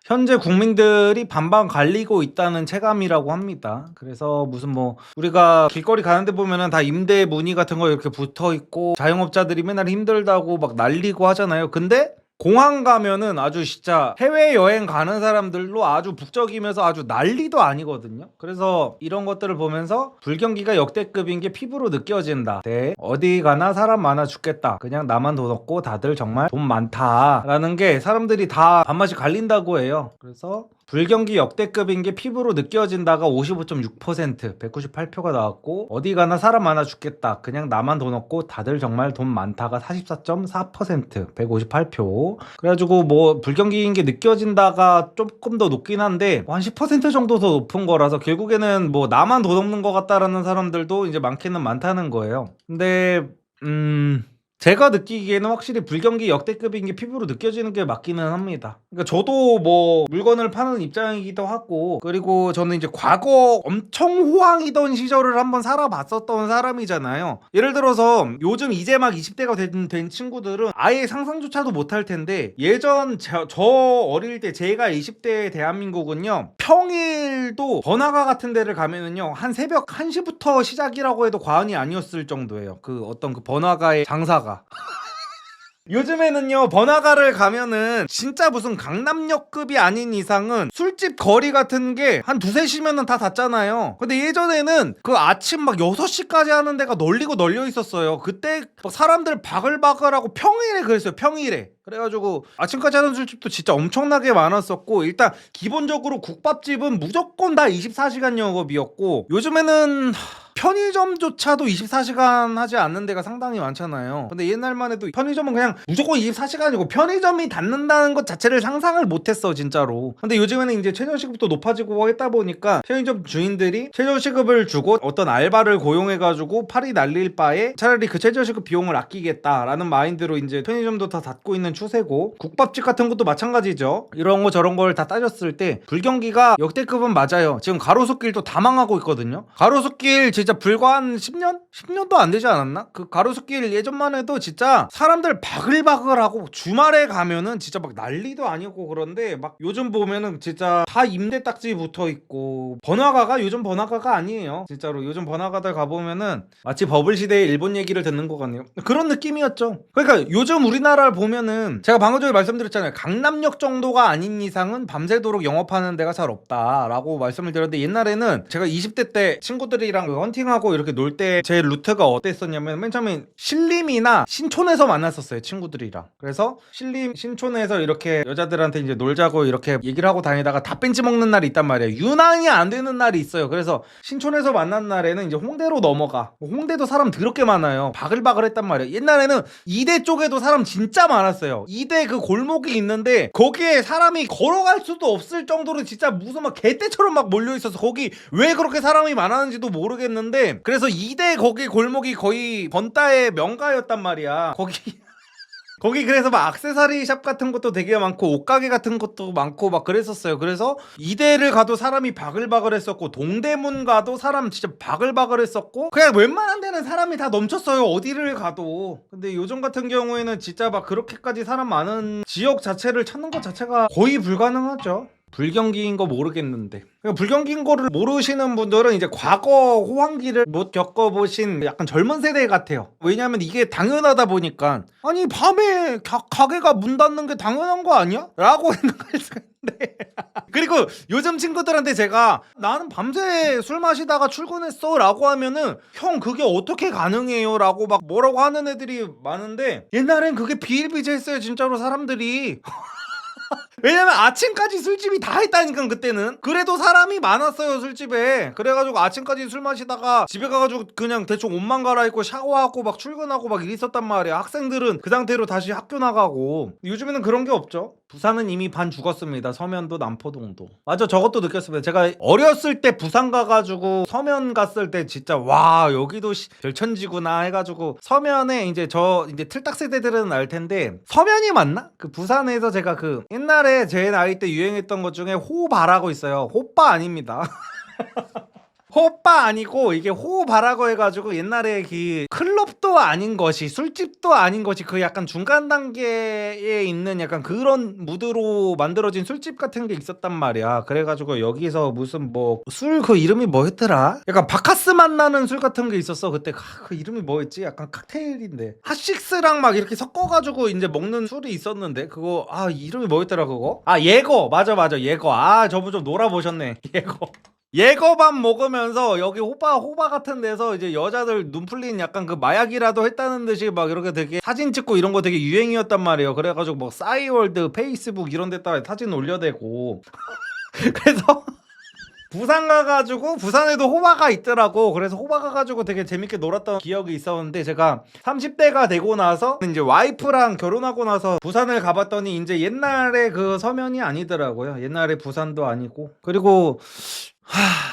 현재 국민들이 반반 갈리고 있다는 체감이라고 합니다. 그래서 무슨 뭐 우리가 길거리 가는데 보면은 다 임대 문의 같은 거 이렇게 붙어 있고 자영업자들이 맨날 힘들다고 막 난리고 하잖아요. 근데 공항 가면은 아주 진짜 해외여행 가는 사람들로 아주 북적이면서 아주 난리도 아니거든요. 그래서 이런 것들을 보면서 불경기가 역대급인 게 피부로 느껴진다. 네, 어디 가나 사람 많아 죽겠다. 그냥 나만 돈 없고 다들 정말 돈 많다라는 게 사람들이 다 반반씩 갈린다고 해요. 그래서 불경기 역대급인 게 피부로 느껴진다가 55.6%, 198표가 나왔고 어디 가나 사람 많아 죽겠다. 그냥 나만 돈 없고 다들 정말 돈 많다가 44.4%, 158표. 그래가지고 뭐 불경기인 게 느껴진다가 조금 더 높긴 한데 한 10% 정도 더 높은 거라서 결국에는 뭐 나만 돈 없는 것 같다라는 사람들도 이제 많기는 많다는 거예요. 근데 제가 느끼기에는 확실히 불경기 역대급인 게 피부로 느껴지는 게 맞기는 합니다. 그러니까 저도 뭐 물건을 파는 입장이기도 하고, 그리고 저는 이제 과거 엄청 호황이던 시절을 한번 살아봤었던 사람이잖아요. 예를 들어서 요즘 이제 막 20대가 된 친구들은 아예 상상조차도 못할 텐데, 예전 저 어릴 때 제가 20대 대한민국은요, 평일도 번화가 같은 데를 가면은요 한 새벽 1시부터 시작이라고 해도 과언이 아니었을 정도예요. 그 어떤 그 번화가의 장사가. 요즘에는요 번화가를 가면은 진짜 무슨 강남역급이 아닌 이상은 술집 거리 같은 게 한 두세 시면은 다 닫잖아요. 근데 예전에는 그 아침 막 6시까지 하는 데가 널리고 널려 있었어요. 그때 막 사람들 바글바글하고 평일에 그랬어요. 평일에. 그래가지고 아침까지 하는 술집도 진짜 엄청나게 많았었고, 일단 기본적으로 국밥집은 무조건 다 24시간 영업이었고, 요즘에는 편의점조차도 24시간 하지 않는 데가 상당히 많잖아요. 근데 옛날만 해도 편의점은 그냥 무조건 24시간이고 편의점이 닫는다는 것 자체를 상상을 못했어 진짜로. 근데 요즘에는 이제 최저시급도 높아지고 했다 보니까 편의점 주인들이 최저시급을 주고 어떤 알바를 고용해가지고 팔이 날릴 바에 차라리 그 최저시급 비용을 아끼겠다라는 마인드로 이제 편의점도 다 닫고 있는 추세고, 국밥집 같은 것도 마찬가지죠. 이런 거 저런 걸 다 따졌을 때 불경기가 역대급은 맞아요. 지금 가로수길도 다 망하고 있거든요. 가로수길 진짜 불과 한 10년? 10년도 안 되지 않았나? 그 가로수길 예전만 해도 진짜 사람들 바글바글하고 주말에 가면은 진짜 막 난리도 아니고, 그런데 막 요즘 보면은 진짜 다 임대 딱지 붙어 있고, 번화가가 요즘 번화가가 아니에요. 진짜로 요즘 번화가들 가보면은 마치 버블시대의 일본 얘기를 듣는 것 같네요. 그런 느낌이었죠. 그러니까 요즘 우리나라를 보면은 제가 방금 전에 말씀드렸잖아요. 강남역 정도가 아닌 이상은 밤새도록 영업하는 데가 잘 없다라고 말씀을 드렸는데, 옛날에는 제가 20대 때 친구들이랑 헌팅하고 이렇게 놀 때 제 루트가 어땠었냐면, 맨 처음에 신림이나 신촌에서 만났었어요 친구들이랑. 그래서 신림 신촌에서 이렇게 여자들한테 이제 놀자고 이렇게 얘기를 하고 다니다가 닭벤치 먹는 날이 있단 말이에요. 유난히 안 되는 날이 있어요. 그래서 신촌에서 만난 날에는 이제 홍대로 넘어가. 홍대도 사람 더럽게 많아요. 바글바글 했단 말이에요. 옛날에는 이대 쪽에도 사람 진짜 많았어요. 이대 그 골목이 있는데 거기에 사람이 걸어갈 수도 없을 정도로 진짜 무슨 막 개떼처럼 막 몰려 있어서, 거기 왜 그렇게 사람이 많았는지도 모르겠는데, 그래서 이대 거기 골목이 거의 번따의 명가였단 말이야. 거기 그래서 막 액세서리 샵 같은 것도 되게 많고 옷가게 같은 것도 많고 막 그랬었어요. 그래서 이대를 가도 사람이 바글바글 했었고, 동대문 가도 사람 진짜 바글바글 했었고, 그냥 웬만한 데는 사람이 다 넘쳤어요. 어디를 가도. 근데 요즘 같은 경우에는 진짜 막 그렇게까지 사람 많은 지역 자체를 찾는 것 자체가 거의 불가능하죠. 불경기인 거 모르겠는데, 그러니까 불경기인 거를 모르시는 분들은 이제 과거 호황기를 못 겪어보신 약간 젊은 세대 같아요. 왜냐면 이게 당연하다 보니까, 아니 밤에 가게가 문 닫는 게 당연한 거 아니야? 라고 생각할 수가 있는데 그리고 요즘 친구들한테 제가 나는 밤새 술 마시다가 출근했어 라고 하면은, 형 그게 어떻게 가능해요? 라고 막 뭐라고 하는 애들이 많은데, 옛날엔 그게 비일비재했어요 진짜로 사람들이. 왜냐면 아침까지 술집이 다 했다니까 그때는. 그래도 사람이 많았어요 술집에. 그래가지고 아침까지 술 마시다가 집에 가가지고 그냥 대충 옷만 갈아입고 샤워하고 막 출근하고 막 이랬었단 말이야. 학생들은 그 상태로 다시 학교 나가고. 요즘에는 그런 게 없죠. 부산은 이미 반 죽었습니다. 서면도 남포동도. 맞아, 저것도 느꼈습니다. 제가 어렸을 때 부산 가가지고 서면 갔을 때 진짜 와 여기도 별천지구나 해가지고, 서면에 이제 저 이제 틀딱 세대들은 알 텐데, 서면이 맞나? 그 부산에서 제가 그 옛날에 제 나이 때 유행했던 것 중에 호바라고 있어요. 호빠 아닙니다. 호빠 아니고 이게 호바라고 해가지고 옛날에 그 클럽도 아닌 것이 술집도 아닌 것이 그 약간 중간 단계에 있는 약간 그런 무드로 만들어진 술집 같은 게 있었단 말이야. 그래가지고 여기서 무슨 뭐 술 그 이름이 뭐였더라? 약간 바카스 맛 나는 술 같은 게 있었어. 그때 그 이름이 뭐였지? 약간 칵테일인데 핫식스랑 막 이렇게 섞어가지고 이제 먹는 술이 있었는데 그거 이름이 뭐였더라 그거? 예거 맞아 예거. 저분 좀 놀아보셨네. 예거. 예거밥 먹으면서 여기 호바 같은 데서 이제 여자들 눈 풀린 약간 그 마약이라도 했다는 듯이 막 이렇게 되게 사진 찍고 이런 거 되게 유행이었단 말이에요. 그래가지고 뭐 싸이월드 페이스북 이런 데다가 사진 올려대고 그래서 부산 가가지고 부산에도 호바가 있더라고. 그래서 호바 가가지고 되게 재밌게 놀았던 기억이 있었는데 제가 30대가 되고 나서 이제 와이프랑 결혼하고 나서 부산을 가봤더니 이제 옛날에 그 서면이 아니더라고요. 옛날에 부산도 아니고. 그리고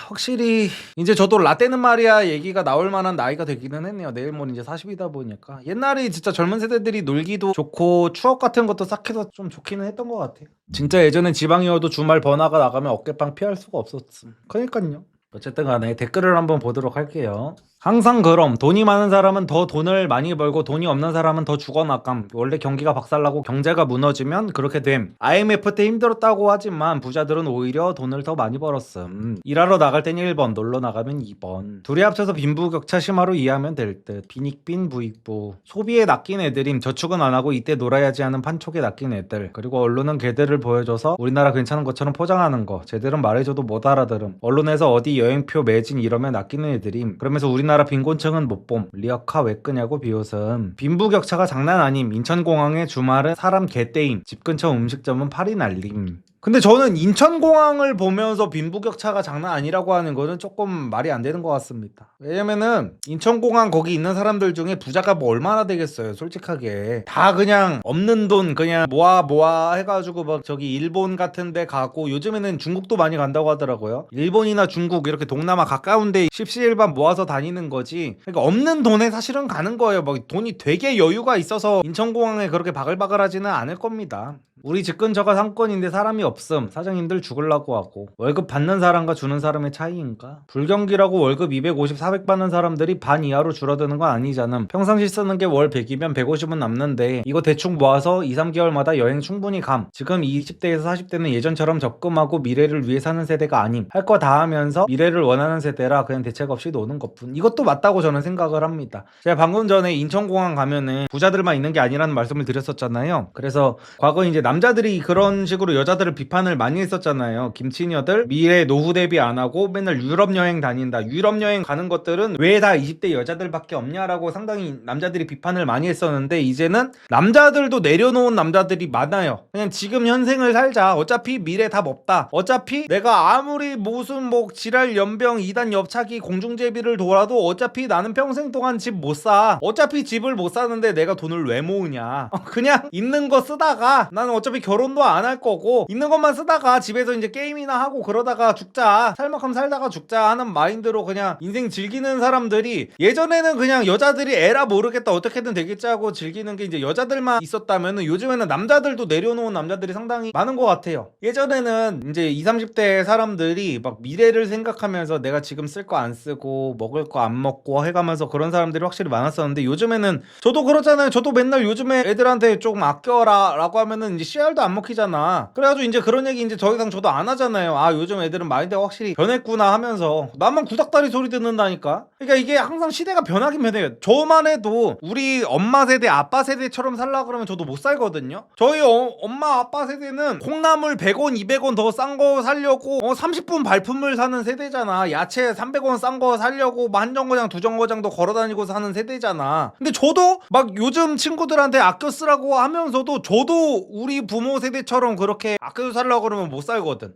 확실히 이제 저도 라떼는 마리아 얘기가 나올 만한 나이가 되기는 했네요. 내일 모레 이제 40이다 보니까 옛날에 진짜 젊은 세대들이 놀기도 좋고 추억 같은 것도 싹해서 좀 좋기는 했던 것 같아요. 진짜 예전엔 지방이어도 주말 번화가 나가면 어깨빵 피할 수가 없었음. 그러니까요. 어쨌든 간에 댓글을 한번 보도록 할게요. 항상 그럼 돈이 많은 사람은 더 돈을 많이 벌고 돈이 없는 사람은 더 죽어나감. 원래 경기가 박살나고 경제가 무너지면 그렇게 됨. IMF 때 힘들었다고 하지만 부자들은 오히려 돈을 더 많이 벌었음. 일하러 나갈 땐 1번, 놀러 나가면 2번. 둘이 합쳐서 빈부격차 심화로 이해하면 될 듯. 빈익빈 부익부. 소비에 낚인 애들임. 저축은 안 하고 이때 놀아야지 하는 판촉에 낚인 애들. 그리고 언론은 걔들을 보여줘서 우리나라 괜찮은 것처럼 포장하는 거. 쟤들은 말해줘도 못 알아들음. 언론에서 어디 여행표 매진 이러면 낚이는 애들임. 그러면서 우리나라 빈곤층은 못봄. 리어카 왜 끄냐고 비웃음. 빈부격차가 장난 아님. 인천공항의 주말은 사람 개떼임. 집 근처 음식점은 팔이 날림. 근데 저는 인천공항을 보면서 빈부격차가 장난 아니라고 하는 거는 조금 말이 안 되는 것 같습니다. 왜냐면은 인천공항 거기 있는 사람들 중에 부자가 뭐 얼마나 되겠어요, 솔직하게. 다 그냥 없는 돈 그냥 모아 해가지고 막 저기 일본 같은 데 가고 요즘에는 중국도 많이 간다고 하더라고요. 일본이나 중국 이렇게 동남아 가까운데 십시일반 모아서 다니는 거지. 그러니까 없는 돈에 사실은 가는 거예요. 막 돈이 되게 여유가 있어서 인천공항에 그렇게 바글바글하지는 않을 겁니다. 우리 집 근처가 상권인데 사람이 없음. 사장님들 죽으려고 하고. 월급 받는 사람과 주는 사람의 차이인가? 불경기라고 월급 250, 400 받는 사람들이 반 이하로 줄어드는 건 아니잖음. 평상시 쓰는 게 월 100이면 150은 남는데 이거 대충 모아서 2, 3개월마다 여행 충분히 감. 지금 20대에서 40대는 예전처럼 적금하고 미래를 위해 사는 세대가 아님. 할 거 다 하면서 미래를 원하는 세대라 그냥 대책 없이 노는 것뿐. 이것도 맞다고 저는 생각을 합니다. 제가 방금 전에 인천공항 가면은 부자들만 있는 게 아니라는 말씀을 드렸었잖아요. 그래서 과거 이제 남자들이 그런 식으로 여자들을 비판을 많이 했었잖아요. 김치녀들 미래 노후 대비 안 하고 맨날 유럽 여행 다닌다. 유럽 여행 가는 것들은 왜 다 20대 여자들밖에 없냐라고 상당히 남자들이 비판을 많이 했었는데 이제는 남자들도 내려놓은 남자들이 많아요. 그냥 지금 현생을 살자. 어차피 미래 답 없다. 어차피 내가 아무리 무슨 뭐 지랄 연병 2단 옆차기 공중제비를 돌아도 어차피 나는 평생 동안 집 못 사. 어차피 집을 못 사는데 내가 돈을 왜 모으냐. 그냥 있는 거 쓰다가 나는 어차피 결혼도 안 할 거고 있는 것만 쓰다가 집에서 이제 게임이나 하고 그러다가 죽자. 살 만큼 살다가 죽자 하는 마인드로 그냥 인생 즐기는 사람들이 예전에는 그냥 여자들이 에라 모르겠다 어떻게든 되겠지 하고 즐기는 게 이제 여자들만 있었다면은 요즘에는 남자들도 내려놓은 남자들이 상당히 많은 것 같아요. 예전에는 이제 20, 30대 사람들이 막 미래를 생각하면서 내가 지금 쓸 거 안 쓰고 먹을 거 안 먹고 해가면서 그런 사람들이 확실히 많았었는데 요즘에는 저도 그렇잖아요. 저도 맨날 요즘에 애들한테 조금 아껴라 라고 하면은 이제 씨알도 안 먹히잖아. 그래가지고 이제 그런 얘기 이제 더 이상 저도 안 하잖아요. 요즘 애들은 마인드가 확실히 변했구나 하면서 나만 구닥다리 소리 듣는다니까. 그러니까 이게 항상 시대가 변하긴 변해요. 저만 해도 우리 엄마 세대 아빠 세대처럼 살라 그러면 저도 못 살거든요. 저희 엄마 아빠 세대는 콩나물 100원 200원 더 싼 거 살려고 30분 발품을 사는 세대잖아. 야채 300원 싼 거 살려고 뭐 한 정거장 두 정거장도 걸어다니고 사는 세대잖아. 근데 저도 막 요즘 친구들한테 아껴 쓰라고 하면서도 저도 우리 부모 세대처럼 그렇게 아껴 살려고 그러면 못 살거든.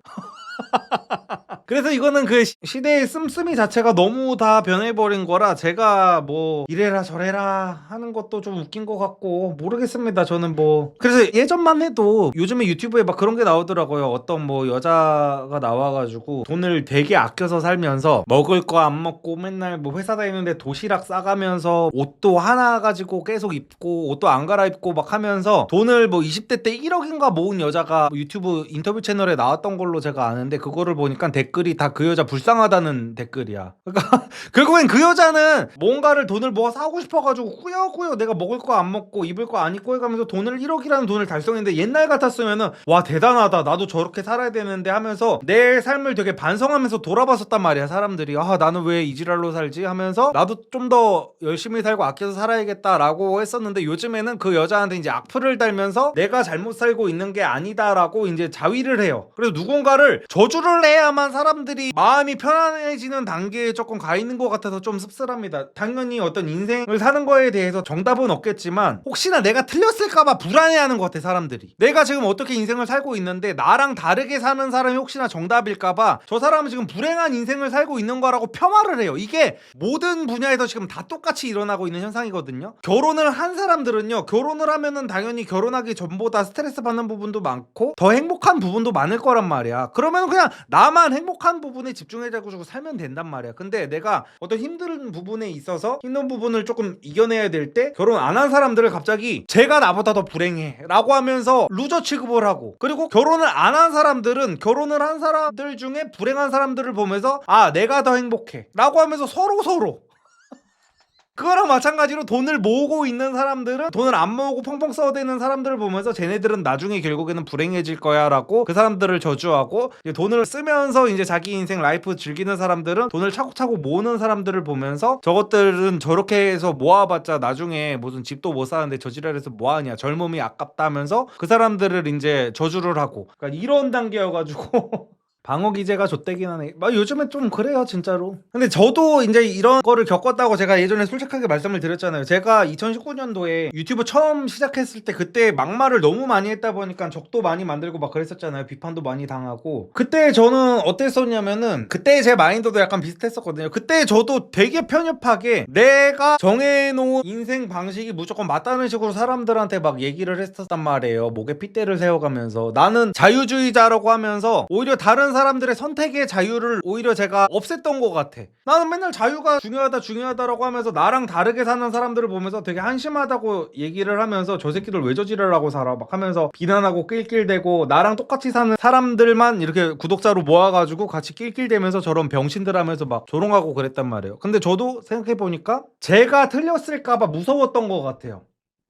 그래서 이거는 그 시대의 씀씀이 자체가 너무 다 변해버린 거라 제가 뭐 이래라 저래라 하는 것도 좀 웃긴 것 같고 모르겠습니다. 저는 뭐 그래서 예전만 해도 요즘에 유튜브에 막 그런 게 나오더라고요. 어떤 뭐 여자가 나와가지고 돈을 되게 아껴서 살면서 먹을 거 안 먹고 맨날 뭐 회사 다니는데 도시락 싸가면서 옷도 하나 가지고 계속 입고 옷도 안 갈아입고 막 하면서 돈을 뭐 20대 때 1억인가 모은 여자가 유튜브 인터뷰 채널에 나왔던 걸로 제가 아는데 그거를 보니까 댓글 댓글이 다 그 여자 불쌍하다는 댓글이야. 그러니까 결국엔 그 여자는 뭔가를 돈을 뭐 사고 싶어가지고 꾸역꾸역 내가 먹을 거 안 먹고 입을 거 안 입고 해가면서 돈을 1억이라는 돈을 달성했는데, 옛날 같았으면은 와 대단하다 나도 저렇게 살아야 되는데 하면서 내 삶을 되게 반성하면서 돌아봤었단 말이야. 사람들이 나는 왜 이 지랄로 살지 하면서 나도 좀 더 열심히 살고 아껴서 살아야겠다라고 했었는데, 요즘에는 그 여자한테 이제 악플을 달면서 내가 잘못 살고 있는 게 아니다라고 이제 자위를 해요. 그래서 누군가를 저주를 해야만 사람들이 마음이 편안해지는 단계에 조금 가 있는 것 같아서 좀 씁쓸합니다. 당연히 어떤 인생을 사는 거에 대해서 정답은 없겠지만 혹시나 내가 틀렸을까봐 불안해하는 것 같아. 사람들이 내가 지금 어떻게 인생을 살고 있는데 나랑 다르게 사는 사람이 혹시나 정답일까봐 저 사람은 지금 불행한 인생을 살고 있는 거라고 폄하를 해요. 이게 모든 분야에서 지금 다 똑같이 일어나고 있는 현상이거든요. 결혼을 한 사람들은요, 결혼을 하면은 당연히 결혼하기 전보다 스트레스 받는 부분도 많고 더 행복한 부분도 많을 거란 말이야. 그러면 그냥 나만 행복한 부분에 집중해가지고 살면 된단 말이야. 근데 내가 어떤 힘든 부분에 있어서 힘든 부분을 조금 이겨내야 될 때 결혼 안 한 사람들을 갑자기 쟤가 나보다 더 불행해 라고 하면서 루저 취급을 하고, 그리고 결혼을 안 한 사람들은 결혼을 한 사람들 중에 불행한 사람들을 보면서 내가 더 행복해 라고 하면서 서로 그거랑 마찬가지로 돈을 모으고 있는 사람들은 돈을 안 모으고 펑펑 써대는 사람들을 보면서 쟤네들은 나중에 결국에는 불행해질 거야 라고 그 사람들을 저주하고, 이제 돈을 쓰면서 이제 자기 인생 라이프 즐기는 사람들은 돈을 차곡차곡 모으는 사람들을 보면서 저것들은 저렇게 해서 모아봤자 나중에 무슨 집도 못 사는데 저 지랄해서 뭐하냐, 젊음이 아깝다 하면서 그 사람들을 이제 저주를 하고, 그러니까 이런 단계여가지고 방어 기제가 좆되긴 하네. 요즘엔 좀 그래요 진짜로. 근데 저도 이제 이런 거를 겪었다고 제가 예전에 솔직하게 말씀을 드렸잖아요. 제가 2019년도에 유튜브 처음 시작했을 때 그때 막말을 너무 많이 했다 보니까 적도 많이 만들고 막 그랬었잖아요. 비판도 많이 당하고. 그때 저는 어땠었냐면은, 그때 제 마인드도 약간 비슷했었거든요. 그때 저도 되게 편협하게 내가 정해놓은 인생 방식이 무조건 맞다는 식으로 사람들한테 막 얘기를 했었단 말이에요. 목에 핏대를 세워가면서 나는 자유주의자라고 하면서 오히려 다른 사람들의 선택의 자유를 오히려 제가 없앴던 것 같아. 나는 맨날 자유가 중요하다라고 하면서 나랑 다르게 사는 사람들을 보면서 되게 한심하다고 얘기를 하면서 저 새끼들 왜 저지랄하고 살아 막 하면서 비난하고 낄낄대고, 나랑 똑같이 사는 사람들만 이렇게 구독자로 모아가지고 같이 낄낄대면서 저런 병신들 하면서 막 조롱하고 그랬단 말이에요. 근데 저도 생각해보니까 제가 틀렸을까봐 무서웠던 것 같아요.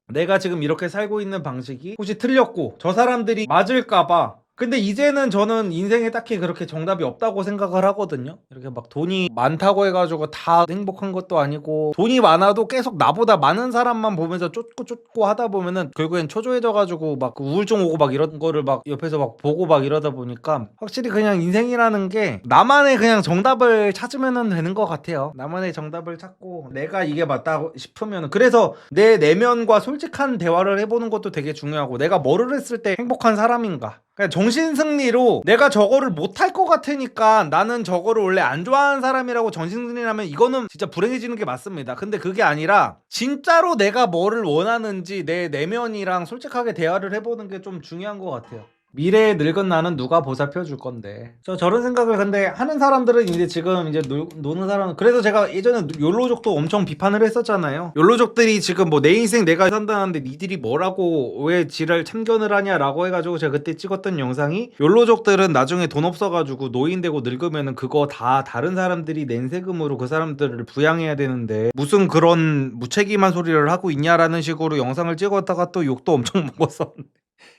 내가 지금 이렇게 살고 있는 방식이 혹시 틀렸고 저 사람들이 맞을까봐. 근데 이제는 저는 인생에 딱히 그렇게 정답이 없다고 생각을 하거든요. 이렇게 막 돈이 많다고 해가지고 다 행복한 것도 아니고, 돈이 많아도 계속 나보다 많은 사람만 보면서 쫓고 하다 보면은 결국엔 초조해져가지고 막 우울증 오고 막 이런 거를 막 옆에서 막 보고 막 이러다 보니까, 확실히 그냥 인생이라는 게 나만의 그냥 정답을 찾으면 되는 것 같아요. 나만의 정답을 찾고 내가 이게 맞다 싶으면, 그래서 내 내면과 솔직한 대화를 해보는 것도 되게 중요하고, 내가 뭐를 했을 때 행복한 사람인가. 그냥 정신승리로 내가 저거를 못할 것 같으니까 나는 저거를 원래 안 좋아하는 사람이라고 정신승리라면 이거는 진짜 불행해지는 게 맞습니다. 근데 그게 아니라 진짜로 내가 뭐를 원하는지 내 내면이랑 솔직하게 대화를 해보는 게 좀 중요한 것 같아요. 미래의 늙은 나는 누가 보살펴 줄 건데. 저런 생각을 근데 하는 사람들은 이제 지금 이제 노는 사람은, 그래서 제가 예전에 욜로족도 엄청 비판을 했었잖아요. 욜로족들이 지금 뭐 내 인생 내가 산다는데 니들이 뭐라고 왜 지랄 참견을 하냐라고 해가지고 제가 그때 찍었던 영상이, 욜로족들은 나중에 돈 없어가지고 노인 되고 늙으면은 그거 다 다른 사람들이 낸 세금으로 그 사람들을 부양해야 되는데 무슨 그런 무책임한 소리를 하고 있냐라는 식으로 영상을 찍었다가 또 욕도 엄청 먹었었는데.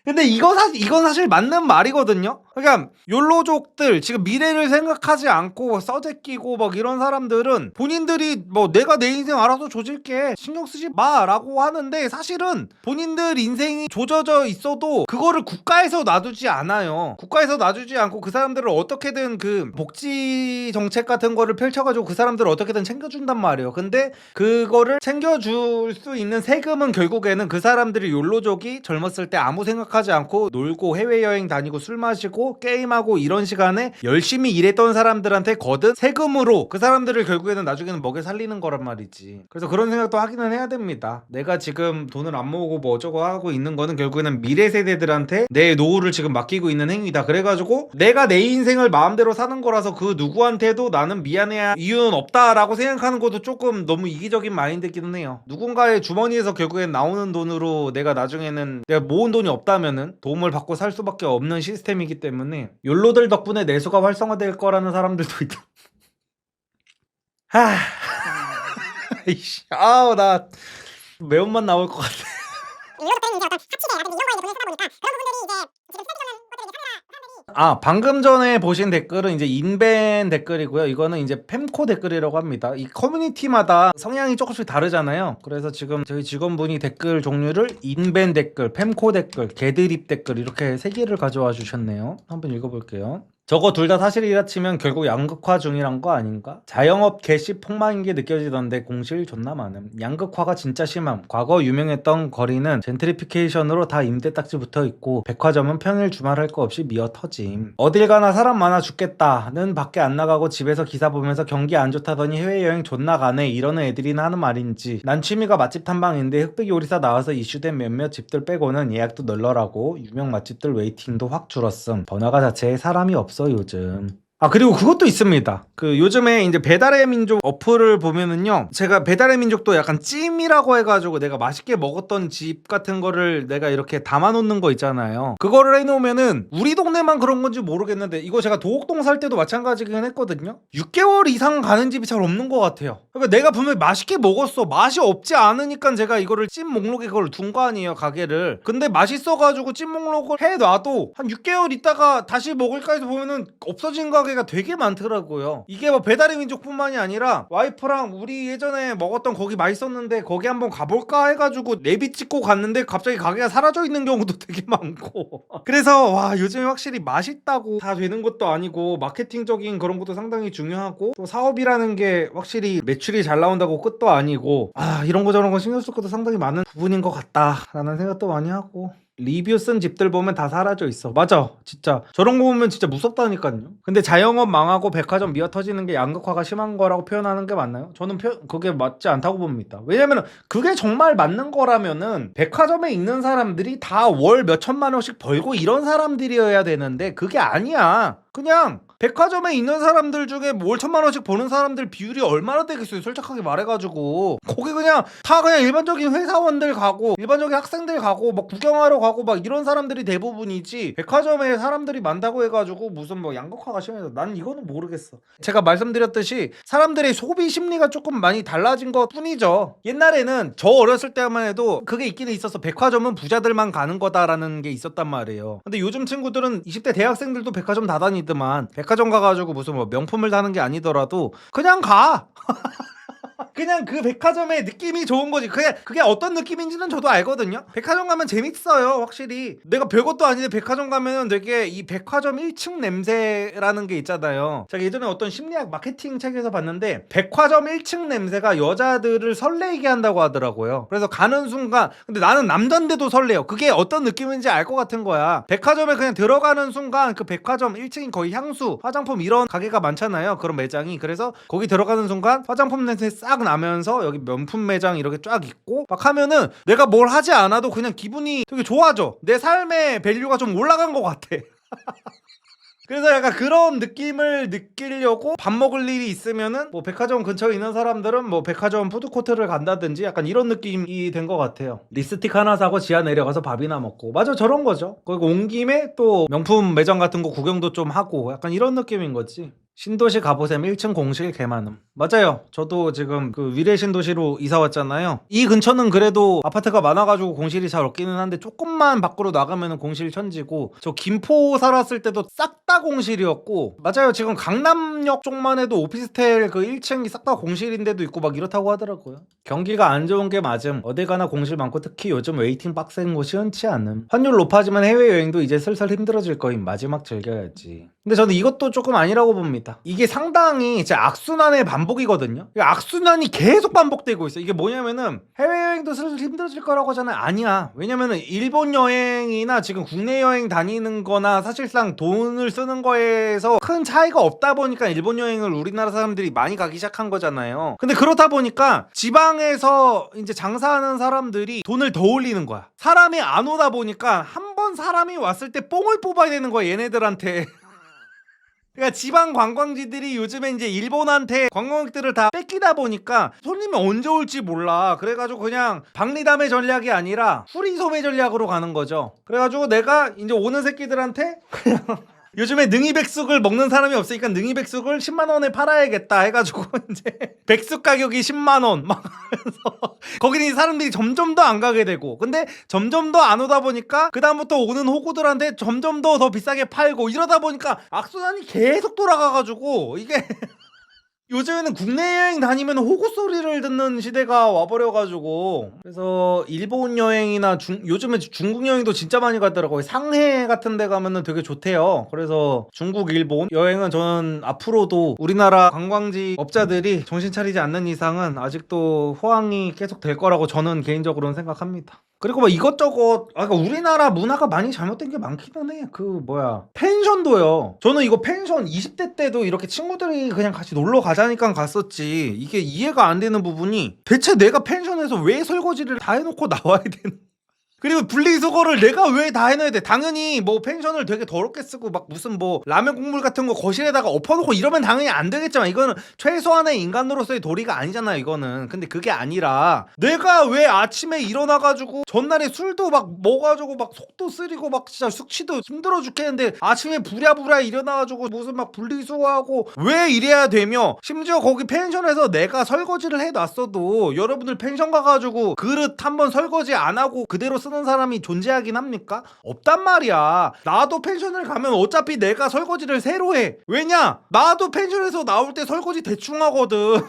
근데 이건 사실 맞는 말이거든요. 그러니까 욜로족들, 지금 미래를 생각하지 않고 써제끼고 막 이런 사람들은 본인들이 뭐 내가 내 인생 알아서 조질게 신경 쓰지 마라고 하는데, 사실은 본인들 인생이 조져져 있어도 그거를 국가에서 놔두지 않아요. 국가에서 놔두지 않고 그 사람들을 어떻게든 그 복지 정책 같은 거를 펼쳐가지고 그 사람들을 어떻게든 챙겨준단 말이에요. 근데 그거를 챙겨줄 수 있는 세금은 결국에는 그 사람들이 욜로족이 젊었을 때 아무 생각하지 않고 놀고 해외여행 다니고 술 마시고 게임하고 이런 시간에 열심히 일했던 사람들한테 거둔 세금으로 그 사람들을 결국에는 나중에는 먹여 살리는 거란 말이지. 그래서 그런 생각도 하기는 해야 됩니다. 내가 지금 돈을 안 모으고 뭐 어쩌고 하고 있는 거는 결국에는 미래 세대들한테 내 노후를 지금 맡기고 있는 행위다. 그래가지고 내가 내 인생을 마음대로 사는 거라서 그 누구한테도 나는 미안해할 이유는 없다라고 생각하는 것도 조금 너무 이기적인 마인드기는 해요. 누군가의 주머니에서 결국엔 나오는 돈으로 내가 나중에는 내가 모은 돈이 없다면은 도움을 받고 살 수밖에 없는 시스템이기 때문에 욜로들 덕분에 내수가 활성화될 거라는 사람들도 있다. 하. 이씨, 아우 나 매운맛 나올 것 같아. 방금 전에 보신 댓글은 이제 인벤 댓글이고요. 이거는 이제 fem코 댓글이라고 합니다. 이 커뮤니티마다 성향이 조금씩 다르잖아요. 그래서 지금 저희 직원분이 댓글 종류를 인벤 댓글, fem코 댓글, 개드립 댓글 이렇게 세 개를 가져와 주셨네요. 한번 읽어볼게요. 저거 둘 다 사실이라 치면 결국 양극화 중이란 거 아닌가? 자영업 개시 폭망인 게 느껴지던데 공실 존나 많음. 양극화가 진짜 심함. 과거 유명했던 거리는 젠트리피케이션으로 다 임대 딱지 붙어 있고 백화점은 평일 주말 할 거 없이 미어 터짐. 어딜 가나 사람 많아 죽겠다는 밖에 안 나가고 집에서 기사 보면서 경기 안 좋다더니 해외여행 존나 가네 이러는 애들이나 하는 말인지 난 취미가 맛집 탐방인데 흑백 요리사 나와서 이슈된 몇몇 집들 빼고는 예약도 널널하고 유명 맛집들 웨이팅도 확 줄었음. 번화가 자체에 사람이 없어 요즘. 그리고 그것도 있습니다. 그 요즘에 이제 배달의 민족 어플을 보면은요, 제가 배달의 민족도 약간 찜이라고 해가지고 내가 맛있게 먹었던 집 같은 거를 내가 이렇게 담아놓는 거 있잖아요. 그거를 해놓으면은 우리 동네만 그런 건지 모르겠는데 이거 제가 도곡동 살 때도 마찬가지긴 했거든요. 6개월 이상 가는 집이 잘 없는 것 같아요. 그러니까 내가 분명히 맛있게 먹었어. 맛이 없지 않으니까 제가 이거를 찜 목록에 그걸 둔 거 아니에요, 가게를. 근데 맛있어가지고 찜 목록을 해놔도 한 6개월 있다가 다시 먹을까 해서 보면은 없어진 가게가 되게 많더라고요. 이게 뭐 배달의 민족뿐만이 아니라 와이프랑 우리 예전에 먹었던 거기 맛있었는데 거기 한번 가볼까 해가지고 내비 찍고 갔는데 갑자기 가게가 사라져 있는 경우도 되게 많고. 그래서 와, 요즘에 확실히 맛있다고 다 되는 것도 아니고 마케팅적인 그런 것도 상당히 중요하고 또 사업이라는 게 확실히 매출이 잘 나온다고 끝도 아니고 이런 거 저런 거 신경 쓸 것도 상당히 많은 부분인 것 같다라는 생각도 많이 하고. 리뷰 쓴 집들 보면 다 사라져 있어. 맞아, 진짜 저런 거 보면 진짜 무섭다니까요. 근데 자영업 망하고 백화점 미어 터지는 게 양극화가 심한 거라고 표현하는 게 맞나요? 저는 그게 맞지 않다고 봅니다. 왜냐면 그게 정말 맞는 거라면은 백화점에 있는 사람들이 다 월 몇천만 원씩 벌고 이런 사람들이어야 되는데 그게 아니야. 그냥 백화점에 있는 사람들 중에 월 1,000만 원씩 버는 사람들 비율이 얼마나 되겠어요, 솔직하게 말해가지고. 거기 그냥 다 그냥 일반적인 회사원들 가고 일반적인 학생들 가고 막 구경하러 가고 막 이런 사람들이 대부분이지, 백화점에 사람들이 많다고 해가지고 무슨 뭐 양극화가 심해서 난 이거는 모르겠어. 제가 말씀드렸듯이 사람들의 소비 심리가 조금 많이 달라진 것 뿐이죠. 옛날에는 저 어렸을 때만 해도 그게 있기는 있었어. 백화점은 부자들만 가는 거다라는 게 있었단 말이에요. 근데 요즘 친구들은 20대 대학생들도 백화점 다 다니더만. 백화점 가가지고 무슨 뭐 명품을 사는 게 아니더라도 그냥 가. 그냥 그 백화점의 느낌이 좋은 거지. 그게 어떤 느낌인지는 저도 알거든요. 백화점 가면 재밌어요, 확실히. 내가 별것도 아닌데 백화점 가면은 되게 이 백화점 1층 냄새라는 게 있잖아요. 제가 예전에 어떤 심리학 마케팅 책에서 봤는데 백화점 1층 냄새가 여자들을 설레게 한다고 하더라고요. 그래서 가는 순간, 근데 나는 남잔데도 설레요. 그게 어떤 느낌인지 알 것 같은 거야. 백화점에 그냥 들어가는 순간 그 백화점 1층이 거의 향수, 화장품 이런 가게가 많잖아요, 그런 매장이. 그래서 거기 들어가는 순간 화장품 냄새 싹 나면서 여기 명품 매장 이렇게 쫙 있고 막 하면은 내가 뭘 하지 않아도 그냥 기분이 되게 좋아져. 내 삶의 밸류가 좀 올라간 것 같아. 그래서 약간 그런 느낌을 느끼려고 밥 먹을 일이 있으면은 뭐 백화점 근처에 있는 사람들은 뭐 백화점 푸드코트를 간다든지 약간 이런 느낌이 된 것 같아요. 립스틱 하나 사고 지하 내려가서 밥이나 먹고. 맞아, 저런 거죠. 거기 온 김에 또 명품 매장 같은 거 구경도 좀 하고 약간 이런 느낌인 거지. 신도시 가보셈 1층 공실 개 많음. 맞아요. 저도 지금 그 위례 신도시로 이사 왔잖아요. 이 근처는 그래도 아파트가 많아가지고 공실이 잘 없기는 한데 조금만 밖으로 나가면 공실 천지고, 저 김포 살았을 때도 싹 다 공실이었고. 맞아요. 지금 강남역 쪽만 해도 오피스텔 그 1층이 싹 다 공실인데도 있고 막 이렇다고 하더라고요. 경기가 안 좋은 게 맞음. 어딜 가나 공실 많고 특히 요즘 웨이팅 빡센 곳이 흔치 않음. 환율 높아지면 해외여행도 이제 슬슬 힘들어질 거임. 마지막 즐겨야지. 근데 저는 이것도 조금 아니라고 봅니다. 이게 상당히 제 악순환의 반복이거든요. 악순환이 계속 반복되고 있어. 이게 뭐냐면은 해외여행도 슬슬 힘들어질 거라고 하잖아요. 아니야. 왜냐면은 일본 여행이나 지금 국내 여행 다니는 거나 사실상 돈을 쓰는 거에서 큰 차이가 없다 보니까 일본 여행을 우리나라 사람들이 많이 가기 시작한 거잖아요. 근데 그렇다 보니까 지방에서 이제 장사하는 사람들이 돈을 더 올리는 거야. 사람이 안 오다 보니까 한 번 사람이 왔을 때 뽕을 뽑아야 되는 거야, 얘네들한테. 그러니까 지방 관광지들이 요즘에 이제 일본한테 관광객들을 다 뺏기다 보니까 손님이 언제 올지 몰라. 그래가지고 그냥 박리담의 전략이 아니라 후리소매 전략으로 가는 거죠. 그래가지고 내가 이제 오는 새끼들한테 그냥 요즘에 능이백숙을 먹는 사람이 없으니까 능이백숙을 10만 원에 팔아야겠다 해가지고 이제 백숙 가격이 10만 원 막 하면서 거기는 사람들이 점점 더 안 가게 되고, 근데 점점 더 안 오다 보니까 그 다음부터 오는 호구들한테 점점 더 비싸게 팔고 이러다 보니까 악순환이 계속 돌아가가지고 이게 요즘에는 국내 여행 다니면 호구 소리를 듣는 시대가 와버려가지고, 그래서 일본 여행이나 요즘에 중국 여행도 진짜 많이 가더라고요. 상해 같은 데 가면은 되게 좋대요. 그래서 중국, 일본 여행은 저는 앞으로도 우리나라 관광지 업자들이 정신 차리지 않는 이상은 아직도 호황이 계속 될 거라고 저는 개인적으로는 생각합니다. 그리고 뭐 이것저것 그러니까 우리나라 문화가 많이 잘못된 게 많기는 해. 펜션도요. 저는 이거 펜션 20대 때도 이렇게 친구들이 그냥 같이 놀러 가자니까 갔었지. 이게 이해가 안 되는 부분이, 대체 내가 펜션에서 왜 설거지를 다 해놓고 나와야 되는, 그리고 분리수거를 내가 왜 다 해놔야 돼? 당연히 뭐 펜션을 되게 더럽게 쓰고 막 무슨 뭐 라면 국물 같은 거 거실에다가 엎어놓고 이러면 당연히 안 되겠지만, 이거는 최소한의 인간으로서의 도리가 아니잖아요, 이거는. 근데 그게 아니라 내가 왜 아침에 일어나가지고 전날에 술도 막 먹어가지고 막 속도 쓰리고 막 진짜 숙취도 힘들어 죽겠는데 아침에 부랴부랴 일어나가지고 무슨 막 분리수거하고 왜 이래야 되며, 심지어 거기 펜션에서 내가 설거지를 해놨어도 여러분들 펜션 가가지고 그릇 한번 설거지 안 하고 그대로 쓰는 사람이 존재하긴 합니까? 없단 말이야. 나도 펜션을 가면 어차피 내가 설거지를 새로 해. 왜냐? 나도 펜션에서 나올 때 설거지 대충 하거든.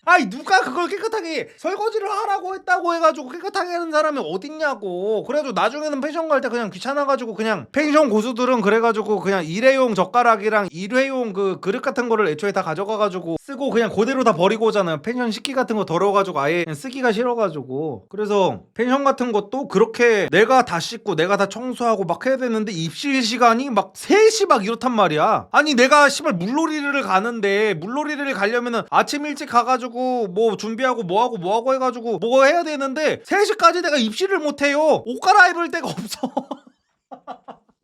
아이, 누가 그걸 깨끗하게 설거지를 하라고 했다고 해가지고 깨끗하게 하는 사람이 어딨냐고. 그래도 나중에는 펜션 갈 때 그냥 귀찮아가지고 그냥 펜션 고수들은 그래가지고 그냥 일회용 젓가락이랑 일회용 그 그릇 같은 거를 애초에 다 가져가가지고 쓰고 그냥 그대로 다 버리고 오잖아요. 펜션 식기 같은 거 더러워가지고 아예 그냥 쓰기가 싫어가지고. 그래서 펜션 같은 것도 그렇게 내가 다 씻고 내가 다 청소하고 막 해야 되는데 입실 시간이 막 3시 막 이렇단 말이야. 아니 내가 씨발 물놀이를 가는데 물놀이를 가려면은 아침 일찍 가가지고 뭐 준비하고 뭐하고 해가지고 뭐 해야 되는데 3시까지 내가 입실을 못해요. 옷 갈아입을 데가 없어.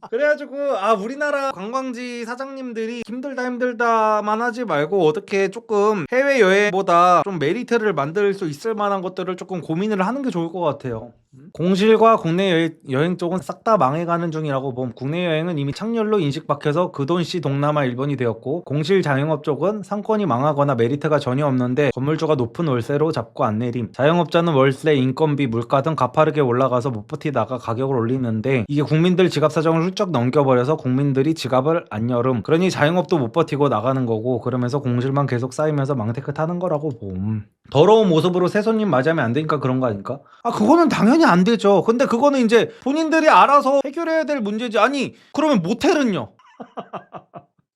그래가지고 우리나라 관광지 사장님들이 힘들다만 하지 말고 어떻게 조금 해외여행보다 좀 메리트를 만들 수 있을 만한 것들을 조금 고민을 하는 게 좋을 것 같아요. 공실과 국내 여행 쪽은 싹 다 망해가는 중이라고 봄. 국내 여행은 이미 창렬로 인식 박혀서 그돈씨 동남아 일본이 되었고, 공실 자영업 쪽은 상권이 망하거나 메리트가 전혀 없는데 건물주가 높은 월세로 잡고 안 내림. 자영업자는 월세, 인건비, 물가 등 가파르게 올라가서 못 버티다가 가격을 올리는데 이게 국민들 지갑 사정을 훌쩍 넘겨버려서 국민들이 지갑을 안 열음. 그러니 자영업도 못 버티고 나가는 거고, 그러면서 공실만 계속 쌓이면서 망테크 타는 거라고 봄. 더러운 모습으로 새 손님 맞이하면 안 되니까 그런 거 아닐까? 그거는 당연히 안 되죠. 근데 그거는 이제 본인들이 알아서 해결해야 될 문제지. 아니 그러면 모텔은요?